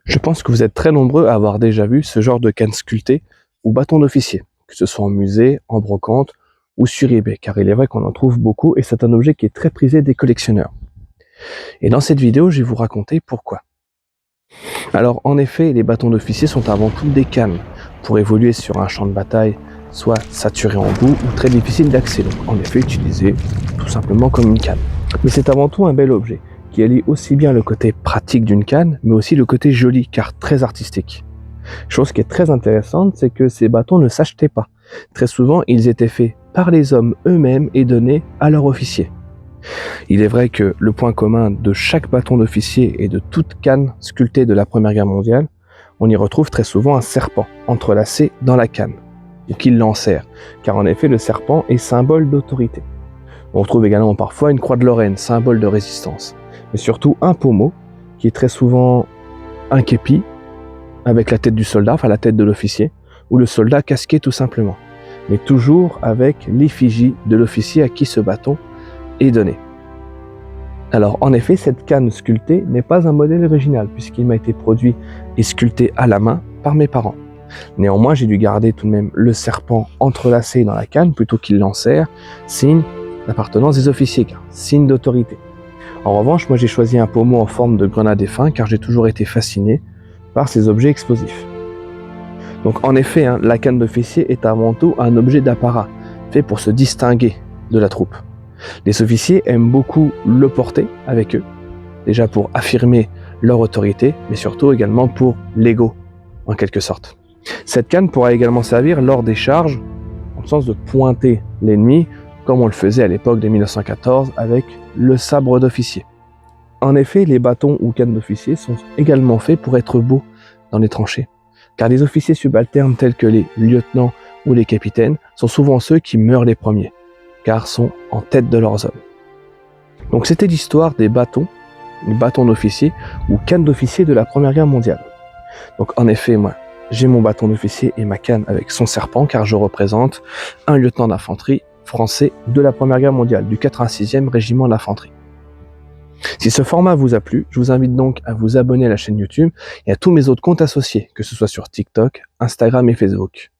Je pense que vous êtes très nombreux à avoir déjà vu ce genre de canne sculptée ou bâton d'officier, que ce soit en musée, en brocante ou sur eBay, car il est vrai qu'on en trouve beaucoup et c'est un objet qui est très prisé des collectionneurs. Et dans cette vidéo, je vais vous raconter pourquoi. Alors en effet, les bâtons d'officier sont avant tout des cannes pour évoluer sur un champ de bataille, soit saturé en boue ou très difficile d'accès, donc en effet utilisé tout simplement comme une canne. Mais c'est avant tout un bel objet qui allie aussi bien le côté pratique d'une canne, mais aussi le côté joli car très artistique. Chose qui est très intéressante, c'est que ces bâtons ne s'achetaient pas. Très souvent, ils étaient faits par les hommes eux-mêmes et donnés à leurs officiers. Il est vrai que le point commun de chaque bâton d'officier et de toute canne sculptée de la Première Guerre mondiale, on y retrouve très souvent un serpent entrelacé dans la canne, ou qu'il l'enserre, car en effet le serpent est symbole d'autorité. On retrouve également parfois une croix de Lorraine, symbole de résistance, mais surtout un pommeau, qui est très souvent un képi, avec la tête du soldat, enfin la tête de l'officier, ou le soldat casqué tout simplement, mais toujours avec l'effigie de l'officier à qui ce bâton est donné. Alors en effet, cette canne sculptée n'est pas un modèle original, puisqu'il m'a été produit et sculpté à la main par mes parents. Néanmoins, j'ai dû garder tout de même le serpent entrelacé dans la canne plutôt qu'il l'enserre, signe d'appartenance des officiers, car signe d'autorité. En revanche, moi j'ai choisi un pommeau en forme de grenade défunt, car j'ai toujours été fasciné par ces objets explosifs. Donc en effet, la canne d'officier est avant tout un objet d'apparat, fait pour se distinguer de la troupe. Les officiers aiment beaucoup le porter avec eux, déjà pour affirmer leur autorité, mais surtout également pour l'ego, en quelque sorte. Cette canne pourra également servir lors des charges, en sens de pointer l'ennemi, comme on le faisait à l'époque de 1914 avec le sabre d'officier. En effet, les bâtons ou cannes d'officier sont également faits pour être beaux dans les tranchées, car les officiers subalternes tels que les lieutenants ou les capitaines sont souvent ceux qui meurent les premiers, car sont en tête de leurs hommes. Donc c'était l'histoire des bâtons d'officier ou cannes d'officier de la Première Guerre mondiale. Donc en effet, moi, j'ai mon bâton d'officier et ma canne avec son serpent, car je représente un lieutenant d'infanterie français de la Première Guerre mondiale, du 86e régiment d'infanterie. Si ce format vous a plu, je vous invite donc à vous abonner à la chaîne YouTube et à tous mes autres comptes associés, que ce soit sur TikTok, Instagram et Facebook.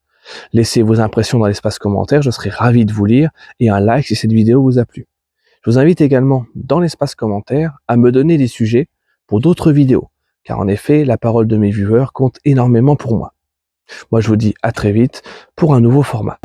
Laissez vos impressions dans l'espace commentaire, je serai ravi de vous lire, et un like si cette vidéo vous a plu. Je vous invite également dans l'espace commentaire à me donner des sujets pour d'autres vidéos, car en effet, la parole de mes viewers compte énormément pour moi. Moi je vous dis à très vite pour un nouveau format.